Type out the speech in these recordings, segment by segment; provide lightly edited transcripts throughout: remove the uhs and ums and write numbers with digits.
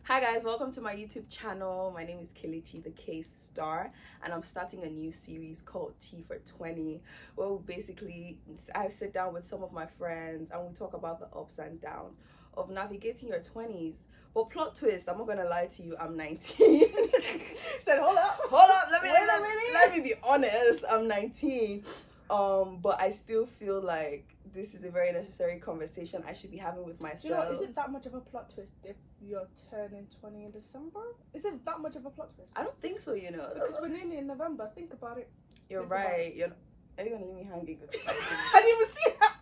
Hi guys, welcome to my YouTube channel. My name is Kelechi the K Star, and I'm starting a new series called Tea for 20, where I sit down with some of my friends and we talk about the ups and downs of navigating your 20s. But plot twist, I'm not gonna lie to you, I'm 19. Said, hold up, Let me be honest, I'm 19. But I still feel like this is a very necessary conversation I should be having with myself. Do you know, is it that much of a plot twist if you're turning 20 in December? Is it that much of a plot twist? I don't think so, you know. Because we're nearly in November. Think about it. You're right. Are you gonna leave me hanging? I didn't even see that.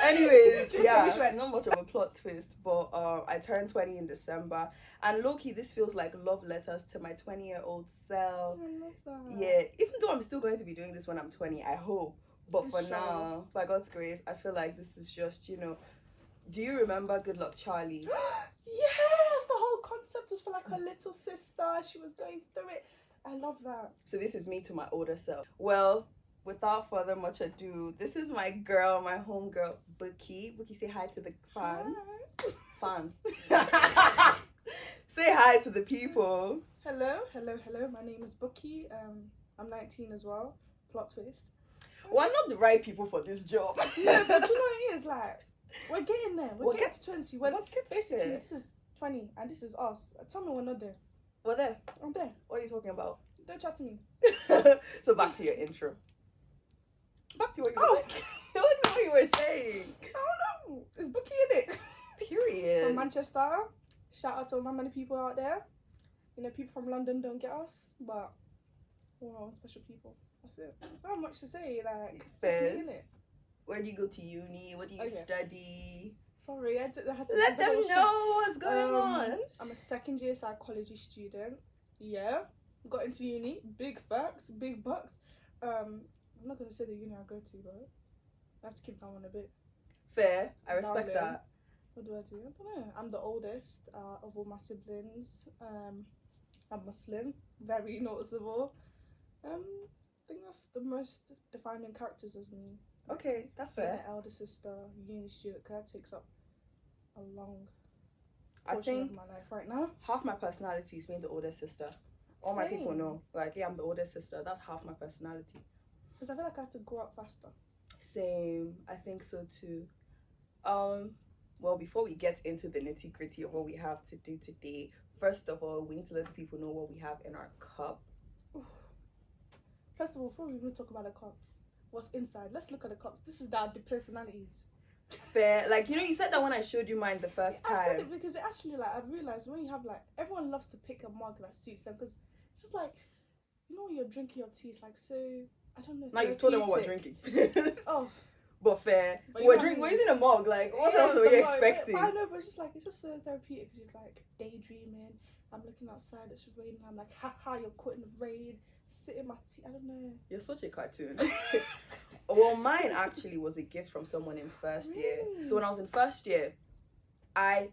Anyways, yeah, not much of a plot twist, but I turned 20 in December, and low-key, this feels like love letters to my 20-year-old self. I love that. Yeah, even though I'm still going to be doing this when I'm 20, I hope. But for now, by God's grace, I feel like this is just, do you remember Good Luck Charlie? Yes, the whole concept was for like her little sister. She was going through it. I love that. So this is me to my older self. Well, without further much ado, this is my girl, my homegirl, Bookie. Bookie, say hi to the fans. Hi. Fans. Say hi to the people. Hello. My name is Bookie. I'm 19 as well. Plot twist. We're not the right people for this job. No, but you know what it is like? We're getting there. We're getting to 20. Basically, this is 20 and this is us. Tell me we're not there. We're there. I'm there. What are you talking about? Don't chat to me. So back to your intro. Back to what you were saying. What you were saying. I don't know. It's Bookie in it. Period. From Manchester. Shout out to all my many people out there. You know, people from London don't get us, but special people. That's it. Not much to say. Like, Fizz. me, innit? Where do you go to uni? What do you study? Sorry, I had to let them know what's going on. I'm a second year psychology student. Yeah, got into uni. Big facts, big bucks. I'm not gonna say the uni I go to, but I have to keep that one a bit. Fair, I respect that. What do? I don't know. I'm the oldest of all my siblings. I'm Muslim, very noticeable. I think that's the most defining characters of me. Okay, that's fair. My elder sister, uni student, because that takes up a long I think of my life right now. Half my personality is being the older sister. All my people know. Like, yeah, I'm the older sister. That's half my personality. Because I feel like I had to grow up faster. Same. I think so too. Well, before we get into the nitty-gritty of what we have to do today, first of all, we need to let the people know what we have in our cup. First of all, before we even talk about the cups, what's inside? Let's look at the cups. This is the personalities. Fair. Like, you said that when I showed you mine the first time. I said it because it actually, like, I've realised when you have, like, everyone loves to pick a mug that suits them because it's just like, when you're drinking your tea, it's like so, I don't know. Now you've told them what we're drinking. Oh. But fair. We're using a mug. Like, what else are we expecting? But I know, but it's just so therapeutic because it's like daydreaming. I'm looking outside, it's raining. I'm like, haha, you're caught in the rain. Sit in my tea. I don't know. You're such a cartoon. Well, mine actually was a gift from someone in first year. So when I was in first year, I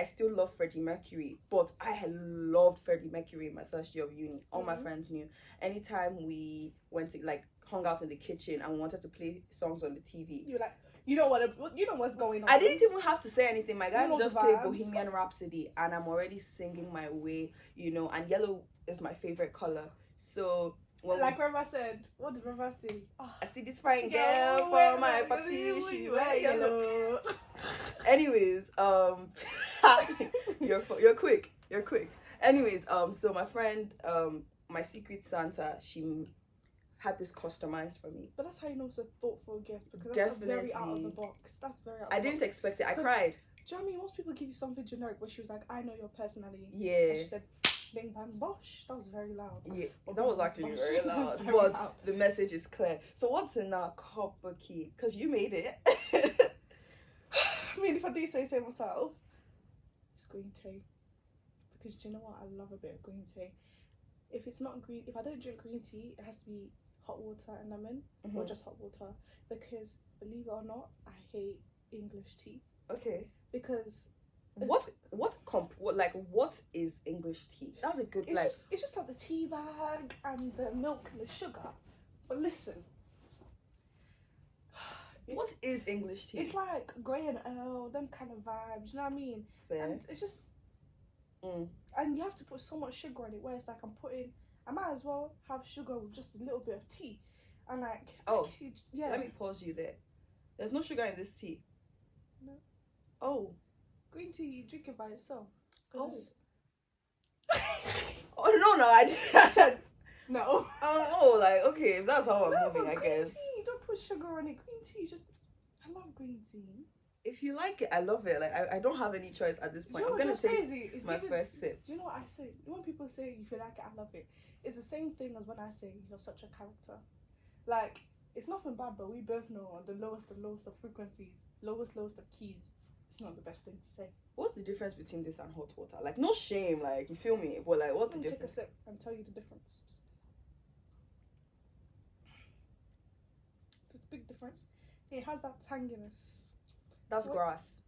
still love Freddie Mercury, but I had loved Freddie Mercury in my first year of uni. All my friends knew. Anytime we went to hung out in the kitchen and we wanted to play songs on the TV, you were like, you know what's going on. I didn't even have to say anything. My guys just play Bohemian Rhapsody and I'm already singing my way, and yellow is my favorite color. So like Reva said, what did Reva say? Oh, I see this fine girl for my party, she wear yellow. Anyways, you're quick. Anyways, so my friend, my secret Santa, she had this customized for me. But that's how you know it's a thoughtful gift, because that's very out of the box. That's very out of the box. I didn't expect it. I cried. Do you know what I mean? Most people give you something generic, but she was like, I know your personality. Yeah. And she said, bing bang bosh. That was very loud. Yeah, that was actually very loud. But the message is clear. So what's in our cup, Bookie? Because you made it. I mean, if I do say so myself, it's green tea. Because do you know what? I love a bit of green tea. If I don't drink green tea, it has to be hot water and lemon, or just hot water. Because believe it or not, I hate English tea. Okay. Because what is English tea? That's a good like. It's just like the tea bag and the milk and the sugar. But listen. What is English tea? It's like grey and ale, them kind of vibes, you know what I mean? Fair. And it's just, And you have to put so much sugar in it, where it's like I might as well have sugar with just a little bit of tea. And like, Oh, yeah. Let me pause you there. There's no sugar in this tea. No. Oh. Green tea, you drink it by itself. Oh. It's... Oh, no, I said... No. Oh, like, okay, if that's how I'm moving, I green guess. tea, don't put sugar on it. Green tea, just... I love green tea. If you like it, I love it. Like, I don't have any choice at this point. I'm going to take my first sip. Do you know what I say? When people say, if you like it, I love it, it's the same thing as when I say, you're such a character. Like, it's nothing bad, but we both know the lowest of frequencies, lowest of keys. It's not the best thing to say. What's the difference between this and hot water? Like, no shame, like, you feel me? But, like, what's the difference? Take a sip and tell you the difference. There's a big difference. It has that tanginess. That's grass.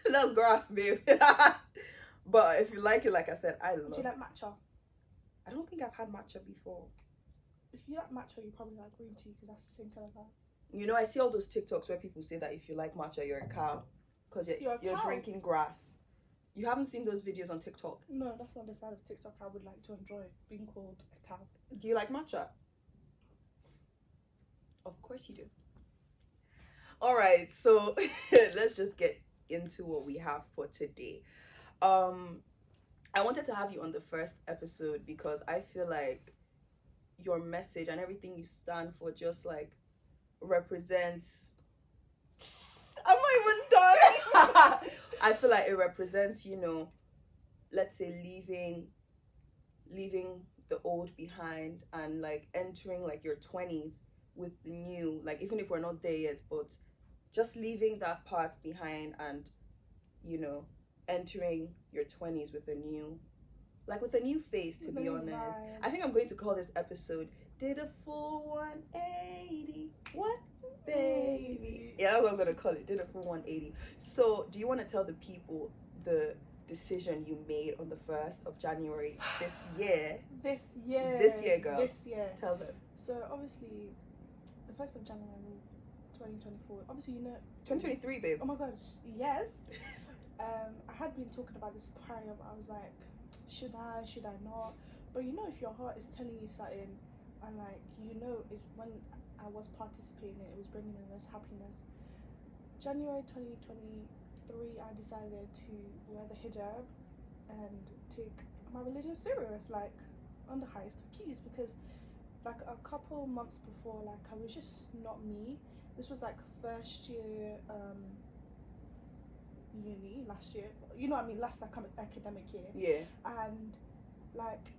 That's grass, babe. But if you like it, like I said, I love it. Do you like matcha? I don't think I've had matcha before. If you like matcha, you probably like green tea, because that's the same kind of vibe. You know, I see all those TikToks where people say that if you like matcha, you're a cow. Because you're drinking grass. You haven't seen those videos on TikTok? No, that's not the side of TikTok I would like to enjoy, being called a cow. Do you like matcha? Of course you do. All right, so let's just get into what we have for today. I wanted to have you on the first episode because I feel like your message and everything you stand for just like represents... I'm not even done. I feel like it represents, you know, let's say leaving the old behind and like entering like your 20s with the new, like even if we're not there yet, but just leaving that part behind and, you know, entering your 20s with a new face, to be honest. I think I'm going to call this episode Did a Full 180. What, baby? Yeah, that's what I'm going to call it. Did a Full 180. So, do you want to tell the people the decision you made on the 1st of January this year? This year, girl. This year. Tell them. So, obviously, the 1st of January 2024. Obviously, you know... 2023, babe. Oh my gosh, yes. I had been talking about this prior, but I was like, should I not? But you know, if your heart is telling you something, and like, you know, it's when I was participating, it was bringing in this happiness. January 2023, I decided to wear the hijab and take my religion serious, like on the highest of keys, because like a couple months before, like I was just not me. This was like first year uni last year, you know what I mean, last academic year. Yeah. And like,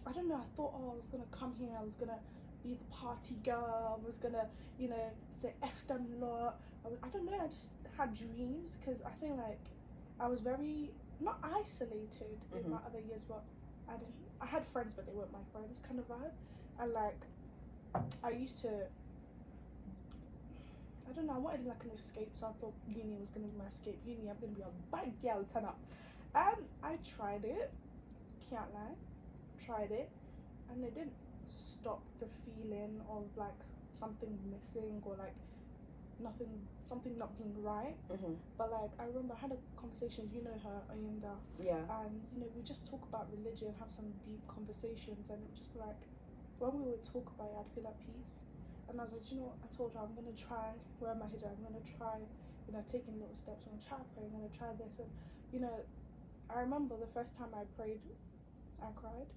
I don't know, I thought, I was gonna come here, I was gonna be the party girl, I was gonna, you know, say F them lot. I don't know, I just had dreams, because I think like I was very, not isolated in my other years, but I had friends, but they weren't my friends kind of vibe. And like, I used to, I don't know, I wanted like an escape, so I thought uni was going to be my escape. Uni, I'm going to be a bad girl, turn up. And I tried it, can't lie, and it didn't stop the feeling of like something missing, or like something not being right. But like, I remember I had a conversation, you know her, Oyinda. Yeah. And you know, we just talk about religion, have some deep conversations, and it would just be like, when we would talk about it, I'd feel at peace. And I was like, you know what, I told her I'm going to try wear my hijab, I'm going to try, you know, taking little steps, I'm going to try praying, I'm going to try this. And, you know, I remember the first time I prayed, I cried.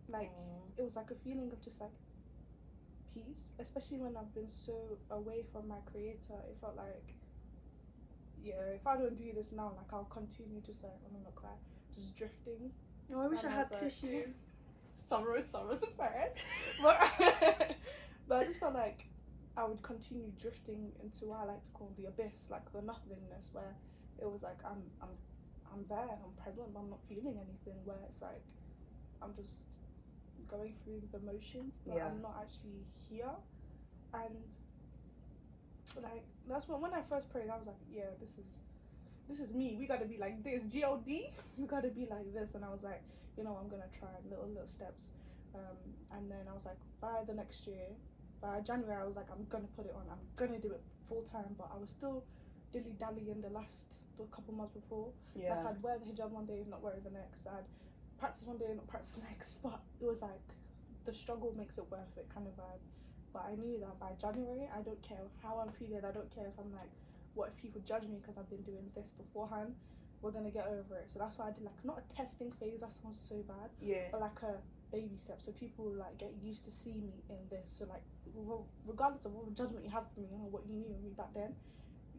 Like, it was like a feeling of just like peace, especially when I've been so away from my creator. It felt like, yeah, if I don't do this now, like I'll continue just like, I'm gonna cry, just drifting. Oh, I wish I had tissues. Sorrows and prayers. But I just felt like I would continue drifting into what I like to call the abyss, like the nothingness, where it was like I'm there, I'm present, but I'm not feeling anything. Where it's like I'm just going through the motions, but I'm not actually here. And like that's when I first prayed, I was like, yeah, this is me. We gotta be like this, God. We gotta be like this. And I was like, you know, I'm gonna try little steps. And then I was like, by the next year, by January, I was like, I'm gonna put it on. I'm gonna do it full time. But I was still dilly-dally in the last a couple months before. Yeah. Like I'd wear the hijab one day, not wear it the next. I'd practice one day, not practice the next. But it was like the struggle makes it worth it kind of vibe. But I knew that by January, I don't care how I'm feeling. I don't care if I'm like, what if people judge me because I've been doing this beforehand. We're gonna get over it. So that's why I did like not a testing phase. That sounds so bad. Yeah. But like a baby step, so people like get used to see me in this. So like, regardless of what judgment you have for me or what you knew of me back then,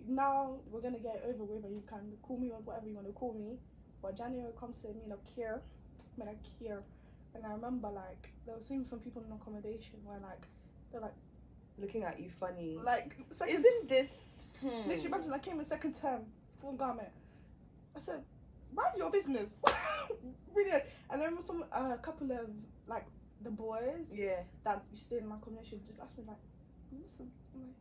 now we're gonna get it over with, and you can call me on whatever you want to call me. But January comes to me, care, care. And I remember like there was some people in accommodation where like they're like looking at you funny. Like isn't this? Literally, imagine I came in second term, full garment. I said, mind your business. Really. And I remember a couple of like the boys that used to stay in my accommodation just asked me like, Muslim? I'm like,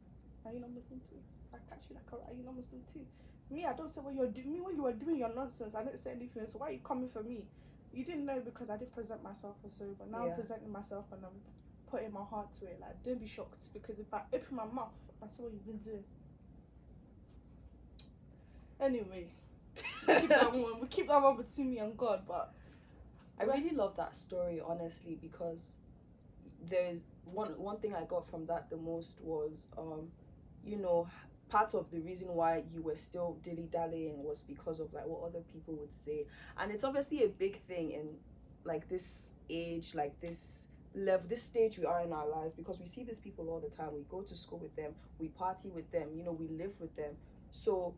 are you not Muslim too? Like actually like, are you not Muslim too? Me, I don't say what you're doing. Me, what you are doing, you're nonsense. I didn't say anything. So why are you coming for me? You didn't know because I didn't present myself as sober. Now I'm presenting myself and I'm putting my heart to it. Like, don't be shocked because if I open my mouth, I see what you've been doing. Anyway, we keep that one between me and God. But I really love that story, honestly, because there's one thing I got from that the most was, part of the reason why you were still dilly-dallying was because of like what other people would say. And it's obviously a big thing in like this age, like this level, this stage we are in our lives, because we see these people all the time. We go to school with them, we party with them, we live with them. So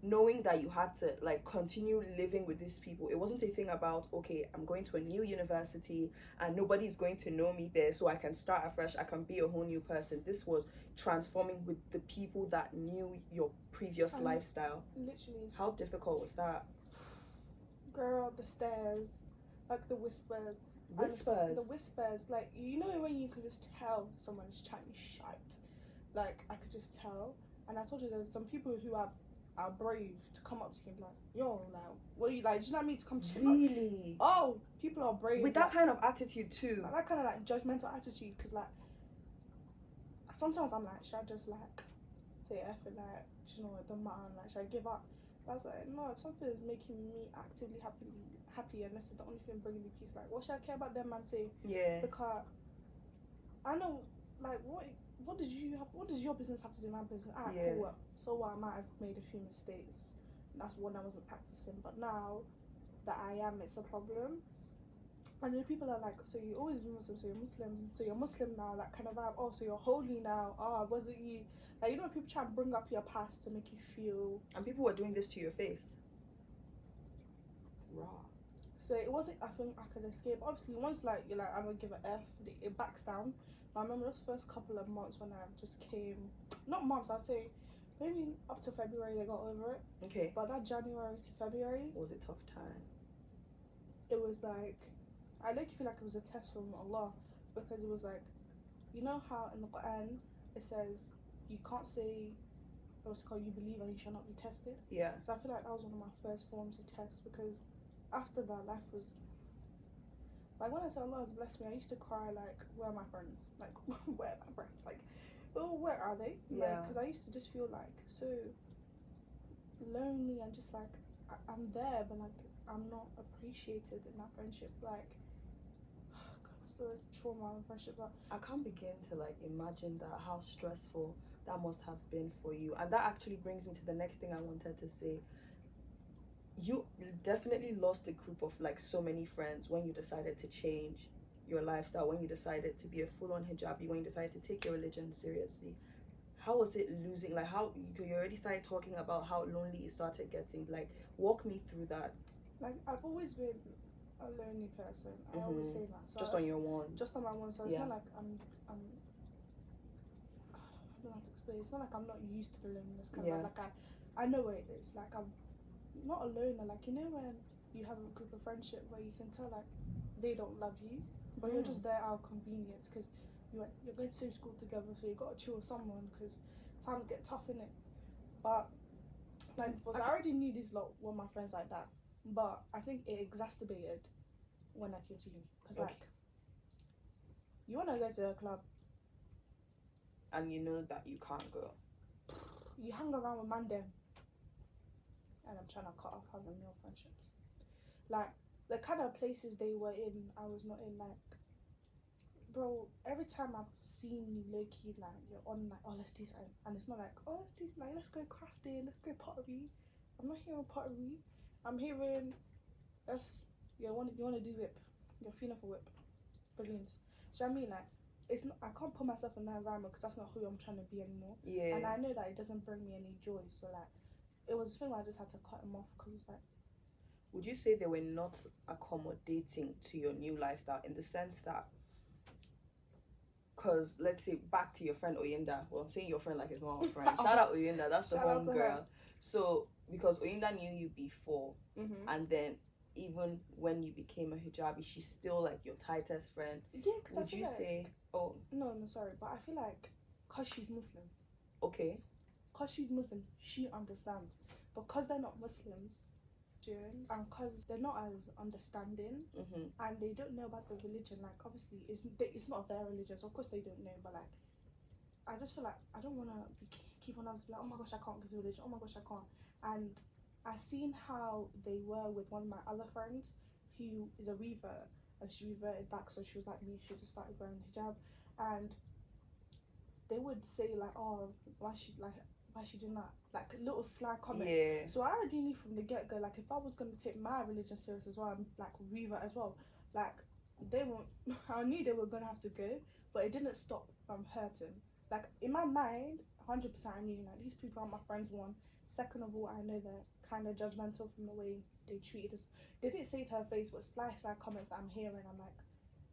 knowing that you had to like continue living with these people, it wasn't a thing about, okay, I'm going to a new university and nobody's going to know me there, so I can start afresh, I can be a whole new person. This was transforming with the people that knew your previous lifestyle. Literally. How difficult was that? Girl, the stairs, like the whispers. The whispers, like, when you could just tell someone is chatting shite. Like, I could just tell. And I told you there's some people who are brave to come up to you and be like, yo, now, what are you like? Do you know what I mean? To come to you. Really? Oh, people are brave. With that kind of attitude too. Like, that kind of like judgmental attitude, because like, sometimes I'm like, should I just like say F it, like, do you know, it don't matter, like, should I give up? But I was like, no, if something is making me actively happy and this is the only thing bringing me peace, like, what should I care about them, man, say? Yeah. Because I know, like, what does your business have to do with my business? Cool. So I might have made a few mistakes. That's one I wasn't practicing. But now that I am, it's a problem. And people are like, so you always been Muslim, so you're Muslim now, that kind of vibe. Oh, so you're holy now. Oh, wasn't you? Like, people try and bring up your past to make you feel. And people were doing this to your face. Raw. So it wasn't, I think I could escape. Obviously, once like you're like, I don't give a F, it backs down. I remember those first couple of months when I just came, not months, I'd say maybe up to February I got over it. Okay. But that January to February was a tough time. It was like, I feel like it was a test from Allah, because it was like, you know how in the Quran it says you can't say what's it called, you believe and you shall not be tested. Yeah. So I feel like that was one of my first forms of tests, because after that life was like, when I say Allah has blessed me, I used to cry like, where are my friends? Like, where are my friends? Like, oh, where are they? Yeah. Because I used to just feel like so lonely and just like I'm there, but like I'm not appreciated in that friendship. Like, oh God, what's the trauma of friendship? But I can't begin to like imagine that, how stressful that must have been for you. And that actually brings me to the next thing I wanted to say. You definitely lost a group of like so many friends when you decided to change your lifestyle, when you decided to be a full-on hijabi, when you decided to take your religion seriously. How was it losing, like, how you already started talking about how lonely it started getting? Like, walk me through that. Like, I've always been a lonely person. I always say that. So just on your one. Just on my one. So it's not like I don't know how to explain. It's not like I'm not used to the loneliness kind of like I know what it is. Like, I'm not alone. Like, when you have a group of friendship where you can tell like they don't love you, but you're just there out of convenience because you're going to the same school together, so you got to chill with someone because times get tough, innit? But like, I already knew these lot were my friends like that, but I think it exacerbated when I came to uni, because like, you want to go to a club and you know that you can't go, you hang around with man them, and I'm trying to cut off having male friendships. Like the kind of places they were in, I was not in. Like, bro, every time I've seen you low key, like you're on like, oh let's do something, and it's not like, oh let's do like let's go crafting, let's go pottery. I'm not hearing pottery. I'm hearing us. You want to do whip. You're feeling for whip. Balloons. Do you know what I mean? Like, it's not. I can't put myself in that environment because that's not who I'm trying to be anymore. Yeah. And I know that it doesn't bring me any joy. So like, it was a thing where I just had to cut him off because it's like. Would you say they were not accommodating to your new lifestyle in the sense that, because let's say back to your friend Oyinda, well I'm saying your friend like it's not a friend. Shout out Oyinda, that's the home girl. So because Oyinda knew you before, and then even when you became a hijabi, she's still like your tightest friend. Yeah, because would you say? Oh no, sorry, but I feel like because she's Muslim. Okay. Because she's Muslim, she understands. Because they're not Muslims, and because they're not as understanding, and they don't know about the religion. Like obviously, it's not their religion, so of course they don't know. But like, I just feel like I don't want to keep on having to be like, oh my gosh, I can't go to religion. Oh my gosh, I can't. And I seen how they were with one of my other friends, who is a revert, and she reverted back. So she was like me. She just started wearing hijab, and they would say like, oh, why she doing that? Like little sly comments. Yeah. So I already knew from the get go, like if I was gonna take my religion serious as well, I'm like revert as well, like they won't. I knew they were gonna have to go, but it didn't stop from hurting. Like in my mind, 100%, I knew like these people are my friends. One, second of all, I know they're kind of judgmental from the way they treated us. They didn't say to her face, but sly comments that I'm hearing. I'm like,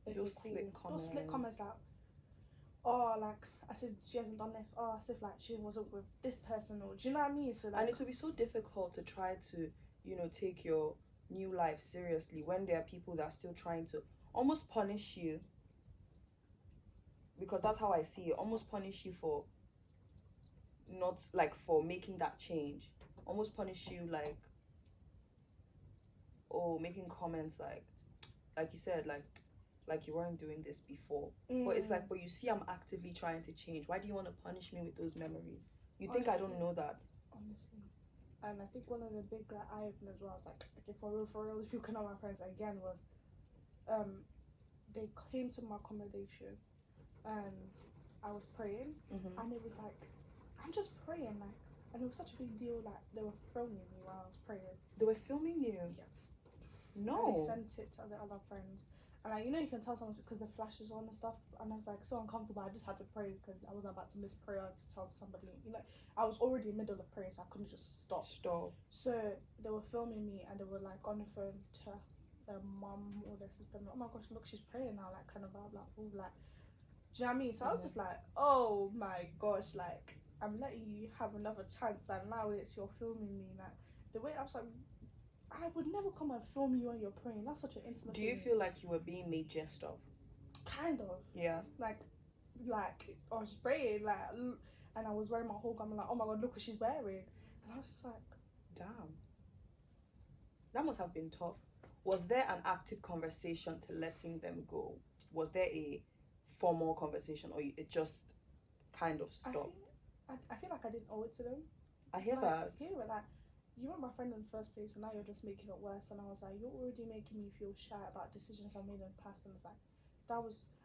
okay, those cool. slick comments. Those slick comments like, oh, like I said, she hasn't done this. Oh, as if like she wasn't with this person, or do you know what I mean? So like, and it would be so difficult to try to, you know, take your new life seriously when there are people that are still trying to almost punish you. Because that's how I see it. Almost punish you for not like for making that change. Almost punish you like, oh, making comments like you said, like you weren't doing this before. But it's like, but you see I'm actively trying to change. Why do you want to punish me with those memories? You think I don't know that? Honestly. And I think one of the big like eye openers was like, okay, for real, these people know my friends again was they came to my accommodation and I was praying, and it was like, I'm just praying, like, and it was such a big deal, like they were filming me while I was praying. They were filming you? Yes. No. And they sent it to the other friends. And like, you know, you can tell someone because the flash is on and stuff. And I was like so uncomfortable. I just had to pray because I wasn't about to miss prayer to tell somebody. You know, I was already in the middle of prayer, so I couldn't just stop. So they were filming me, and they were like on the phone to their mum or their sister. Oh my gosh, look, she's praying now. Like kind of vibe, like, ooh, like, do you know what I mean? So I was just like, oh my gosh, like I'm letting you have another chance, and now it's you're filming me. Like the way I was like, I would never come and film you when you're praying. That's such an intimate thing. Do you feel like you were being made jest of? Kind of. Yeah. Like I was praying, like, and I was wearing my whole garment. Like, oh my god, look what she's wearing. And I was just like, damn. That must have been tough. Was there an active conversation to letting them go? Was there a formal conversation, or it just kind of stopped? I feel like I didn't owe it to them. I hear that. Yeah, like, you weren't my friend in the first place, and now you're just making it worse. And I was like, you're already making me feel shy about decisions I made in the past. And it's like,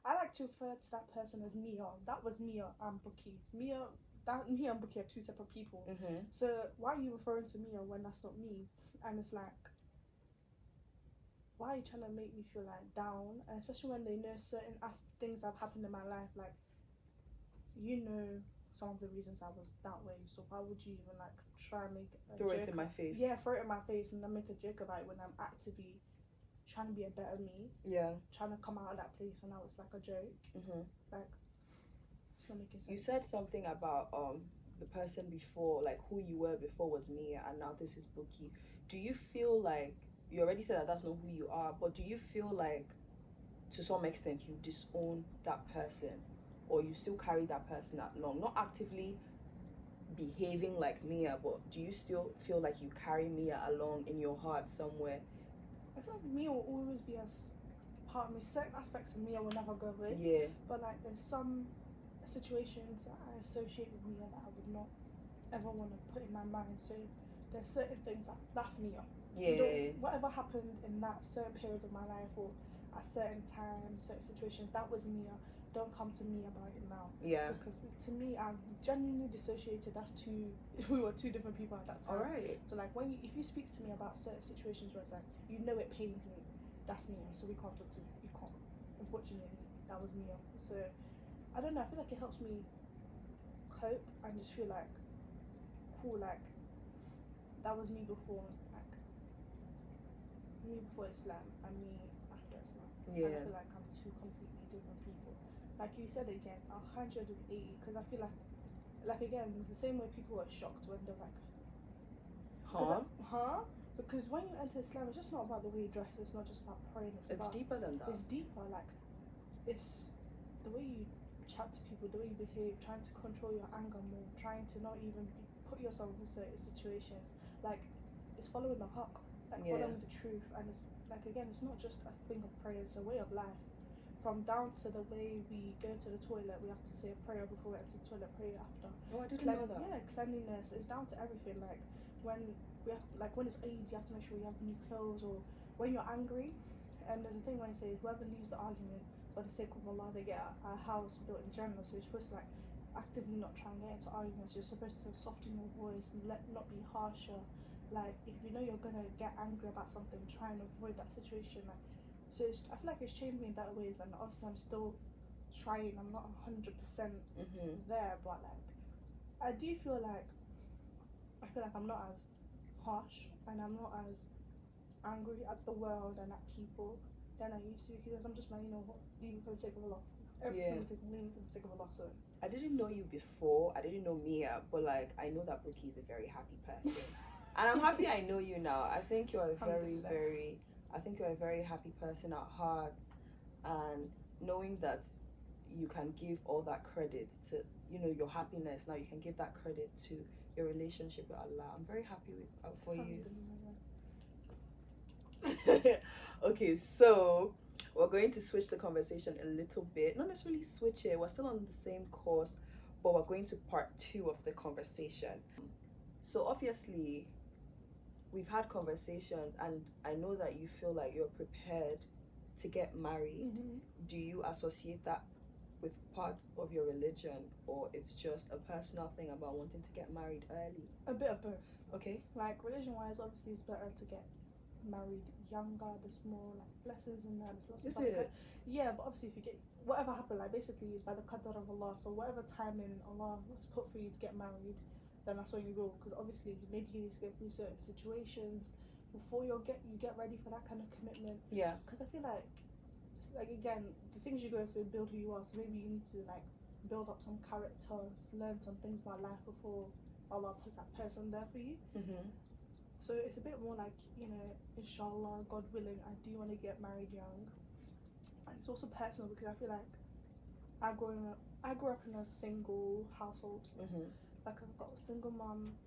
I like to refer to that person as Mia. That was Mia and Buki. Mia and Buki are two separate people. So why are you referring to Mia when that's not me? And it's like, why are you trying to make me feel like down? And especially when they know certain things that have happened in my life, like, you know some of the reasons I was that way, so why would you even like try and make throw it in my face? Yeah, throw it in my face and then make a joke about it when I'm actively trying to be a better me. Yeah. Trying to come out of that place, and now it's like a joke. Like, it's not making sense. You said something about the person before, like who you were before was Mia, and now this is Buki. Do you feel like you already said that that's not who you are, but do you feel like to some extent you disown that person, or you still carry that person along, not actively behaving like Mia, but do you still feel like you carry Mia along in your heart somewhere? I feel like Mia will always be a part of me. Certain aspects of Mia will never go away. Yeah. But like, there's some situations that I associate with Mia that I would not ever want to put in my mind. So there's certain things that's me. Yeah. Whatever happened in that certain periods of my life or at certain times, certain situations, that was me. Don't come to me about it now. Yeah. Because to me, I'm genuinely dissociated. We were two different people at that time. All right. So like if you speak to me about certain situations where it's like, you know it pains me, that's me. So we can't talk to you. You can't. Unfortunately, that was me. So I don't know. I feel like it helps me cope and just feel like cool. Like that was me before. Like me before Islam and me after Islam. And I Yeah. feel like I'm two completely different people. Like you said again, 180. Because I feel like again, the same way people were shocked when they're like, huh? Because when you enter Islam, it's just not about the way you dress. It's not just about praying. It's deeper than that. It's deeper. Like it's the way you chat to people, the way you behave, trying to control your anger more, trying to not even put yourself in certain situations. Like it's following the haqq, like following the truth. And it's like, again, it's not just a thing of prayer. It's a way of life. From down to the way we go to the toilet, we have to say a prayer before we enter the toilet, pray after. Oh, I didn't know that. Yeah, cleanliness is down to everything. Like when we have to, like when it's Eid, you have to make sure you have new clothes. Or when you're angry, and there's a thing where it says whoever leaves the argument for the sake of Allah, they get a house built in Jannah. So you're supposed to like actively not try and get into arguments. You're supposed to soften your voice and not be harsher. Like if you know you're gonna get angry about something, try and avoid that situation. Like so, I feel like it's changed me in better ways, and obviously I'm still trying. I'm not 100% there, but like I do feel like I'm not as harsh and I'm not as angry at the world and at people than I used to, because I'm just like, you know what, leaving for the sake of Allah. Everything leaving for the sake of Allah. So I didn't know you before. I didn't know Mia, but like I know that Buki is a very happy person, and I'm happy I know you now. I think you're a very happy person at heart, and knowing that you can give all that credit to, you know, your happiness. Now you can give that credit to your relationship with Allah. I'm very happy for you. Okay, so we're going to switch the conversation a little bit. Not necessarily switch it. We're still on the same course, but we're going to part 2 of the conversation. So obviously, we've had conversations, and I know that you feel like you're prepared to get married. Do you associate that with part of your religion, or it's just a personal thing about wanting to get married early? A bit of both. Okay. Like religion-wise, obviously it's better to get married younger. There's more like blessings in there. There's lots of stuff. Yeah, but obviously if you get whatever happened, like basically it's by the qadar of Allah. So whatever timing Allah has put for you to get married, then that's when you will. Because obviously maybe you need to go through certain situations before you get ready for that kind of commitment. Yeah. Because I feel like again, the things you go through build who you are. So maybe you need to like build up some characters, learn some things about life before Allah puts that person there for you. So it's a bit more like, you know, inshallah, God willing, I do want to get married young. And it's also personal because I feel like I grew up in a single household. Like I've got a single mum,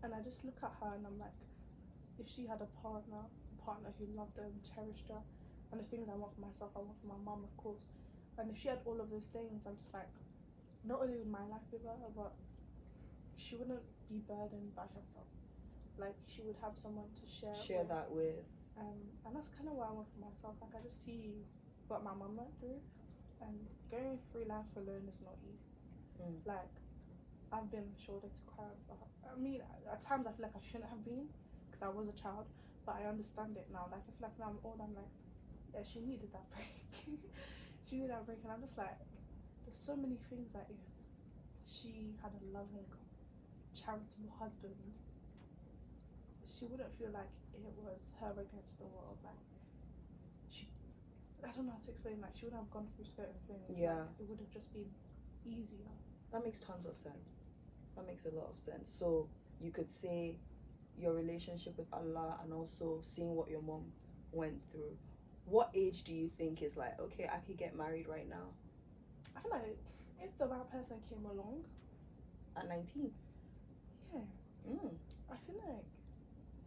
and I just look at her and I'm like, if she had a partner who loved her and cherished her, and the things I want for myself, I want for my mum, of course. And if she had all of those things, I'm just like, not only would my life be better, but she wouldn't be burdened by herself. Like she would have someone to share that with. And that's kind of what I want for myself. Like I just see what my mum went through, and going through life alone is not easy. Like I've been shoulder to cry for her. I mean, at times I feel like I shouldn't have been because I was a child, but I understand it now. Like I feel like now I'm old, I'm like, yeah, she needed that break. She needed that break, and I'm just like, there's so many things that if she had a loving, charitable husband, she wouldn't feel like it was her against the world. Like I don't know how to explain. Like she wouldn't have gone through certain things. Yeah. Like, it would have just been easier. That makes tons of sense. That makes a lot of sense. So you could say your relationship with Allah and also seeing what your mom went through. What age do you think is like, okay, I could get married right now? I feel like if the right person came along at 19. Yeah. I feel like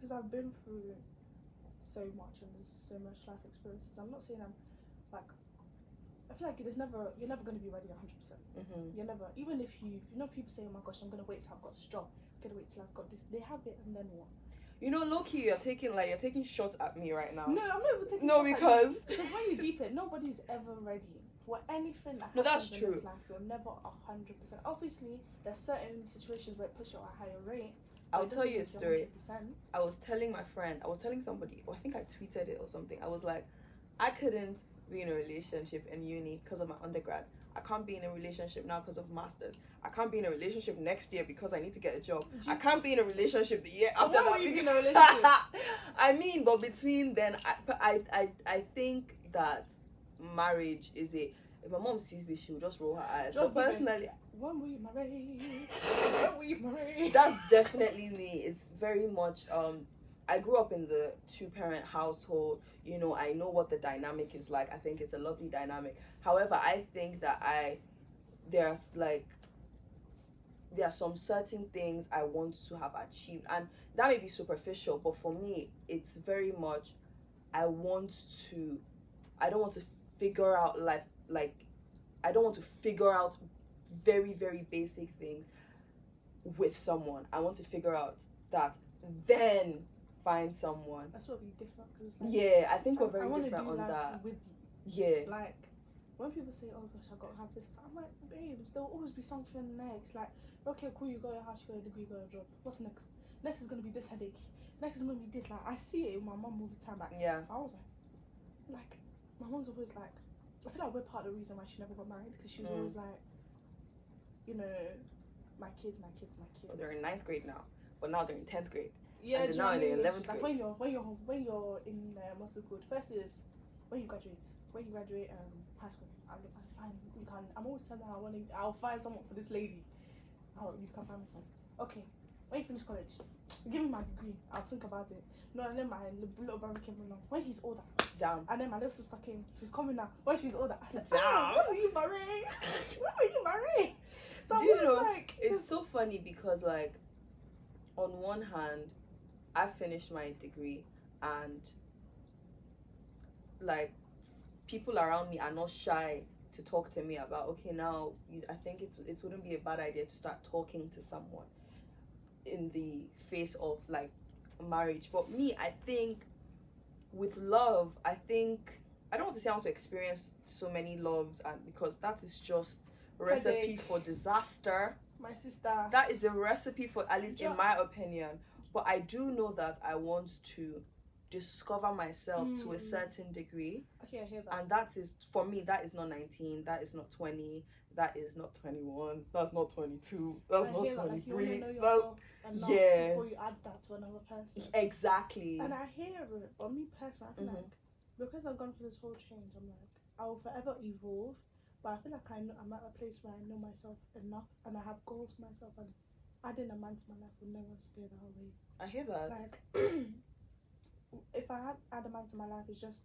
because I've been through so much and there's so much life experiences. I'm not saying I'm like, I feel like you're never going to be ready 100%. You're never, even if you know people say, oh my gosh, I'm going to wait till I've got this job, get away till I've got this. They have it, and then what? You know, low-key, you're taking shots at me right now. No, I'm not even taking. No, shots at because you. Because when you deep it, nobody's ever ready for anything that No, happens that's in true. this life. You're never 100%. Obviously, there's certain situations where it puts you at a higher rate. I'll tell you a story. 100%. I was telling somebody, or I think I tweeted it or something. I was like, I couldn't be in a relationship in uni because of my undergrad. I can't be in a relationship now because of masters. I can't be in a relationship next year because I need to get a job. I can't be in a relationship the year So after when that. will you be in a relationship? I mean, but between then, I think that marriage is a. If my mom sees this, she'll just roll her eyes. Just But personally, when will you marry? When will you marry? that's definitely me. It's very much I grew up in the 2-parent household. You know, I know what the dynamic is like. I think it's a lovely dynamic. However, I think that there are some certain things I want to have achieved, and that may be superficial, but for me it's very much I don't want to figure out life. Like, I don't want to figure out very, very basic things with someone. I want to figure out that, then find someone. That's what we differ. Cause like, Yeah, I think we're I very wanna different do on life that. with you. Yeah. Like, when people say, oh gosh, I gotta have this, I'm like, babes, there'll always be something next. Like, okay, cool, you got your house, you got your degree, you got your job. What's next? Next is gonna be this headache. Next is gonna be this. Like, I see it with my mum all the time. Like, Yeah. I was like, my mum's always like, I feel like we're part of the reason why she never got married, because she was always like, you know, my kids. Well, they're in 9th grade now, but now they're in 10th grade. Yeah, And do you now know what I they're mean? in It's 11th like grade. when you're in what's it called? First is when you graduate high school. It's fine. You can. I'm always telling her I'll find someone for this lady. Oh, you can find me some. Okay. When you finish college, give me my degree. I'll think about it. No, and then my little brother came along. When he's older, Down. and then my little sister came. She's coming now. When she's older, I said, Down. when will you marry? When will you marry? So Do you I know, was like, it's so funny because, like, on one hand, I finished my degree, and like, people around me are not shy to talk to me about, okay, now I think it wouldn't be a bad idea to start talking to someone in the face of like marriage. But me, I think with love, I don't want to say I want to experience so many loves, and because that is just a recipe Headache. for disaster. my sister. That is a recipe for, at least in Ja- my opinion. But I do know that I want to discover myself to a Mm. certain degree, Okay, I hear that. and that is, for me, that is not 19, that is not 20, that is not 21, that's not 22, that's I not hear that, like, you 23. wanna know That's yourself enough yeah. before you add that to another person. Exactly. And I hear it, but me personally, I feel Mhm. like because I've gone through this whole change, I'm like, I will forever evolve. But I feel like I'm at a place where I know myself enough, and I have goals for myself, and adding a man to my life will never stay that way. I hear that. Like, if I add a man to my life, it's just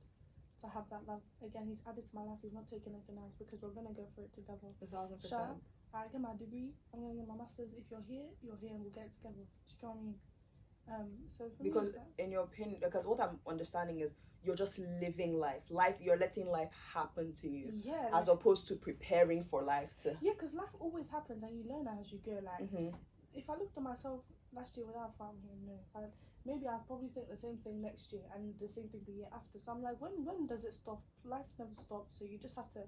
to have that love. Again, he's added to my life. He's not taking anything else, because we're gonna go through it together. 1,000%. I get my degree. I'm gonna get my masters. If you're here, and we'll get it together. Do you know what I mean? So for Because me, it's like, in your opinion, because what I'm understanding is you're just living life. You're letting life happen to you, yeah, as opposed to preparing for life to. yeah, because life always happens, and you learn as you go. Like, Mm-hmm. if I looked at myself last year without a family, maybe I'd probably think the same thing next year, and the same thing the year after. So I'm like, when does it stop? Life never stops. So you just have to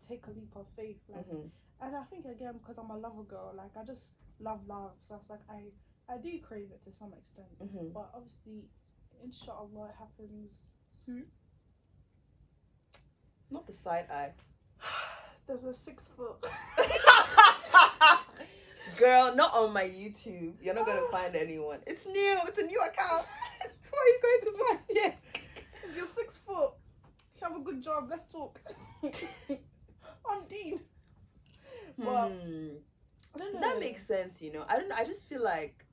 take a leap of faith. Like, Mm-hmm. and I think again, because I'm a lover girl, like I just love love. So I was like, I do crave it to some extent, Mm-hmm. but obviously, inshallah, it happens soon. Not the side eye. There's a 6 foot. Girl, not on my YouTube. You're not gonna find anyone. It's new. It's a new account. Who are you going to find? Yeah. You're 6 foot. You have a good job. Let's talk. I'm Dean. But I don't know. That makes sense, you know. I don't know. I just feel like,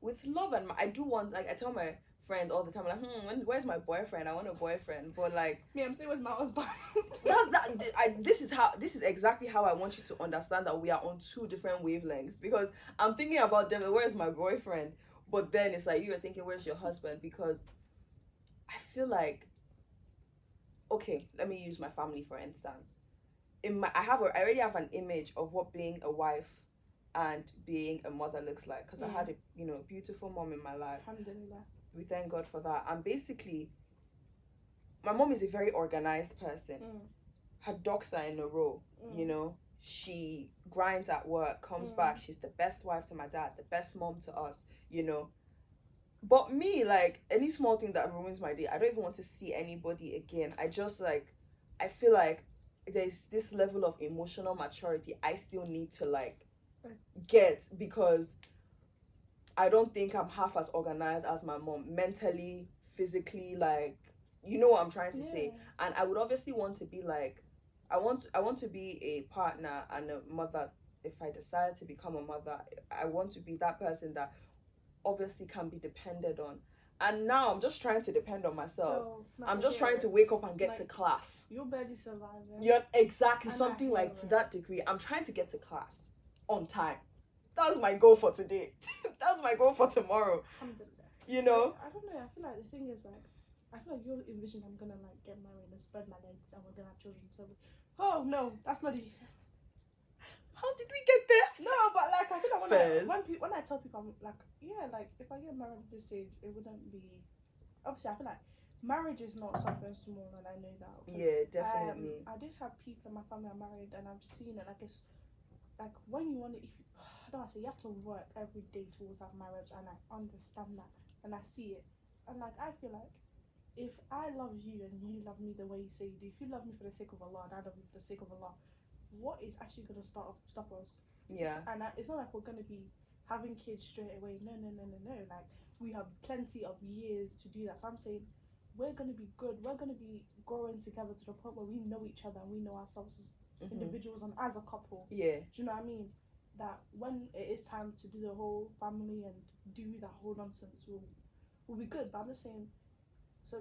with love and I do want, like, I tell my friends all the time, like, where's my boyfriend? I want a boyfriend. But like, me, I'm saying with my husband. this is exactly how I want you to understand that we are on 2 different wavelengths, because I'm thinking about them, where's my boyfriend? But then it's like you're thinking, where's your husband? Because I feel like, okay, let me use my family for instance. I already have an image of what being a wife and being a mother looks like, because I Mm. had a beautiful mom in my life. Alhamdulillah. We thank God for that. And basically, my mom is a very organized person. Her ducks are in a row. She grinds at work, comes back, she's the best wife to my dad, the best mom to us. But me, like, any small thing that ruins my day, I don't even want to see anybody again. I just, like, I feel like there's this level of emotional maturity I still need to, like, get, because I don't think I'm half as organized as my mom, mentally, physically, like, you know what I'm trying to say. And I would obviously want to be like, I want to be a partner and a mother. If I decide to become a mother, I want to be that person that obviously can be depended on. And now I'm just trying to depend on myself. So, I'm just trying to wake up and get to class. You're barely surviving. Yeah, exactly. And something like to it. that degree. I'm trying to get to class on time. That's my goal for today. That's my goal for tomorrow. Alhamdulillah. You know? I don't know. I feel like the thing is, like, I feel like you're envisioning I'm gonna, like, get married and spread my legs and we're gonna have children. So, oh no, that's not the. How did we get there? No, but like I feel like when I tell people, I'm like, yeah, like if I get married at this age, it wouldn't be. Obviously, I feel like marriage is not something small, and I know that. Yeah, definitely. I did have people in my family are married, and I've seen it. Like it's like when you want to, I don't want to say you have to work every day towards that marriage, and I understand that, and I see it, and like I feel like if I love you and you love me the way you say you do, if you love me for the sake of Allah and I love you for the sake of Allah, what is actually going to stop us? Yeah. And it's not like we're going to be having kids straight away. No. Like, we have plenty of years to do that. So I'm saying we're going to be good. We're going to be growing together to the point where we know each other and we know ourselves as individuals and as a couple. Yeah. Do you know what I mean? That when it is time to do the whole family and do that whole nonsense, we'll be good. But I'm just saying, so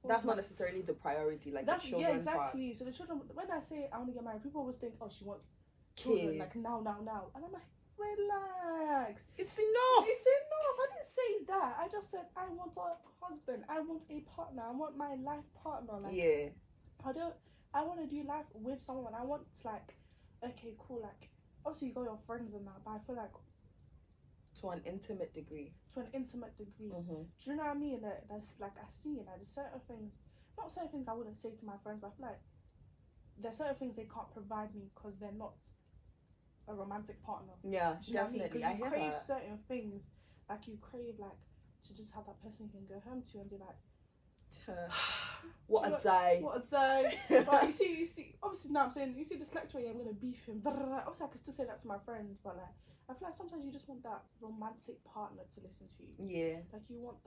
that's not necessarily the priority, like that's the children exactly part. So the children, when I say I want to get married, people always think, oh, she wants children, like now, and I'm like, relax, it's enough. I didn't say that. I just said I want a husband, I want a partner, I want my life partner. Like, yeah, I want to do life with someone. I want, like, okay, cool, like obviously you got your friends and that, but I feel like to an intimate degree. Do you know what I mean? That's like, I see it. Like, there's certain things, not certain things I wouldn't say to my friends, but I feel like there's certain things they can't provide me because they're not a romantic partner. Yeah, do you know definitely. What I mean? You crave that. certain things, like you crave like to just have that person you can go home to and be like, what a day. But you see, obviously now I'm saying, you see this lecturer, I'm gonna beef him. Obviously I can still say that to my friends, but like I feel like sometimes you just want that romantic partner to listen to you. Yeah. Like you want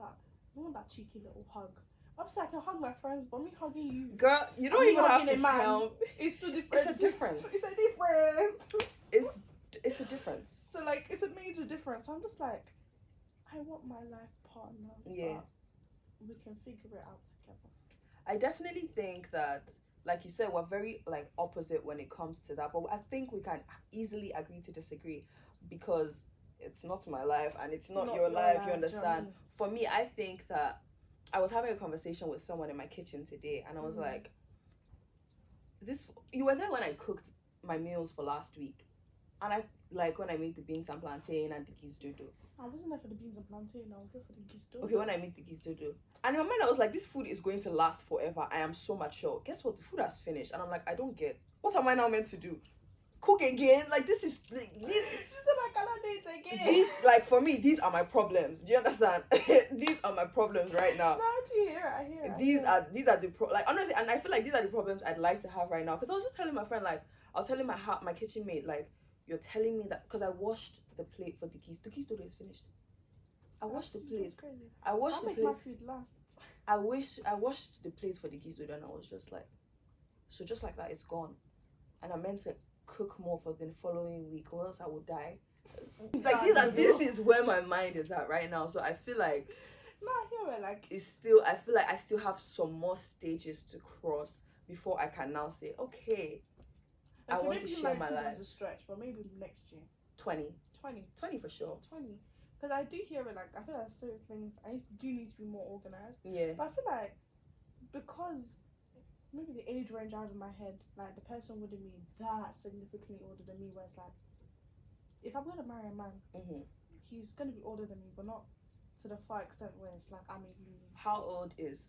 that cheeky little hug. Obviously I can hug my friends, but me hugging you, girl, you don't even have to tell. It's too different. It's a difference. It's a difference. So like it's a major difference. So I'm just like, I want my life partner. Yeah. We can figure it out together. I definitely think that, like you said, we're very like opposite when it comes to that, but I think we can easily agree to disagree because it's not my life and it's not your life, you understand? For me, I think that I was having a conversation with someone in my kitchen today and I was like, you were there when I cooked my meals for last week, and I like when I made the beans and plantain and the geese dodo. I wasn't there for the beans and plantain, I was there for the geese dodo. Okay, when I made the geese dodo, and in my mind I was like, this food is going to last forever. I am so mature. Guess what? The food has finished, and I'm like, I don't get. What am I now meant to do? Cook again? Like, this is like, she said I cannot do it again. These, like, for me, these are my problems. Do you understand? These are my problems right now. No, I do hear it. I hear it. These are the like, honestly, and I feel like these are the problems I'd like to have right now. Because I was just telling my friend, like, I was telling my kitchen mate, like, you're telling me that because I washed the plate for the geese. The geese dodo is finished. I washed the plate. I washed the plate. I'll make my food last. I washed the plate for the geese dodo, and I was just like, so just like that, it's gone. And I meant to cook more for the following week, or else I would die. It's like this is where my mind is at right now. So I feel like I hear it. Like it's still, I feel like I still have some more stages to cross before I can now say, okay, I want to share my life. Is a stretch, but maybe next year. 20 for sure. 20. Because I do hear it. Like I feel like certain things I do need to be more organized. Yeah. But I feel like because maybe the age range out of my head, like the person wouldn't be that significantly older than me, where it's like if I'm gonna marry a man, Mm-hmm. he's gonna be older than me, but not to the far extent where it's like I'm a uni. How old is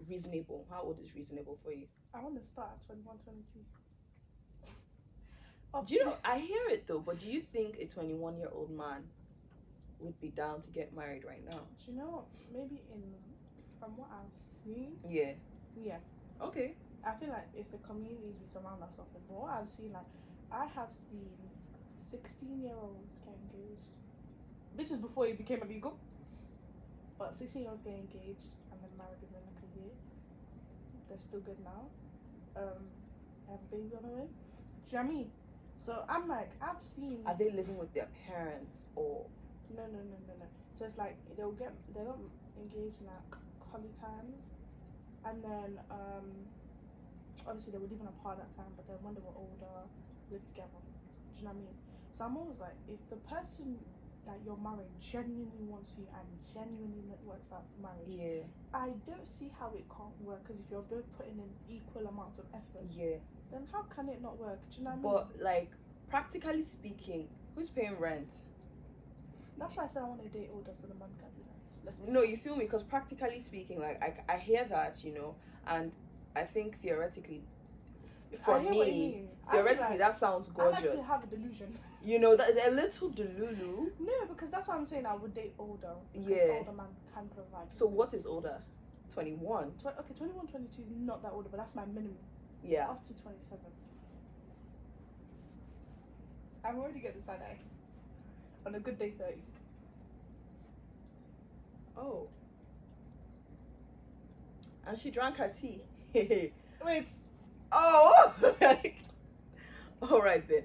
reasonable? How old is reasonable for you? I want to start at 21, 22. Do you know? I hear it though, but do you think a 21-year-old man would be down to get married right now? Do you know what? Maybe from what I've seen, Yeah. yeah. Okay. I feel like it's the communities we surround ourselves in. But what I've seen, like, I have seen 16-year-olds get engaged. This is before it became illegal. But 16-year-olds get engaged and then married within like a year. They're still good now. They have a baby on the way. Do you know what I mean? So I'm like, I've seen. Are they living with their parents or? No. So it's like they got engaged in like college times, and then obviously they were living apart at that time. But then when they were older, lived together. Do you know what I mean? So I'm always like, if the person that you're marrying genuinely wants you and genuinely works out for marriage, Yeah. I don't see how it can't work. Because if you're both putting in equal amounts of effort, Yeah. then how can it not work? Do you know what I mean? But like, practically speaking, who's paying rent? That's why I said I want to date older so the man can do that. Let's be No, honest. you feel me? Because practically speaking, like I hear that, you know, and I think theoretically, for I hear what you me, mean. I feel theoretically like that sounds I like gorgeous. to have a delusion. You know, that they're a little delulu. No, because that's why I'm saying I would date older. Because Yeah. the older man can provide. So what is older? 21. Okay, 21, 22 is not that older, but that's my minimum. Yeah. Up to 27. I'm already getting side eye. On a good day, 30. Oh. And she drank her tea. Wait. Oh. All right then.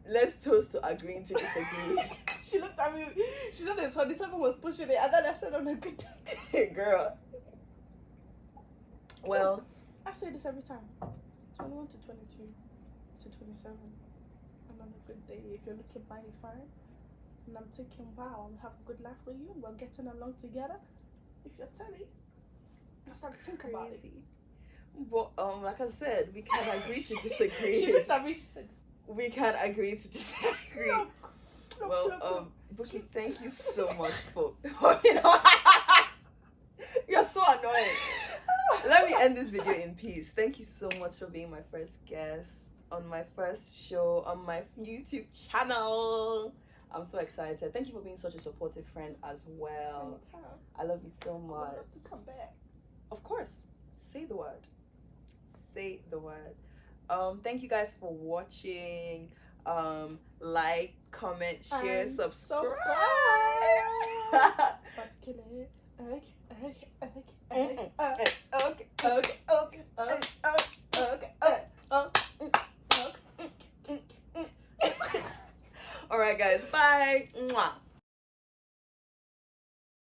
Let's toast to agreeing to disagree. She looked at me. She said this 27 was pushing it, and then I said on a good day. Girl. Well, I say this every time. 21 to 22 to 27. And on a good day, if you're looking mighty fine, and I'm thinking, wow, I'll have a good life with you, and we're getting along together. If you're telling, that's I'll think about it. crazy. But like I said, we can agree to disagree. She looked at me, she said, We can agree to disagree. no. Well, Bookie, thank you so much for you're so annoying. Let me end this video in peace. Thank you so much for being my first guest on my first show on my YouTube channel. I'm so excited. Thank you for being such a supportive friend as well. Anytime. I love you so I would much. love to come back. Of course. Say the word. Say the word. Thank you guys for watching. Like, comment, share, And subscribe. Let's kill it. All right, guys. Bye. Mwah.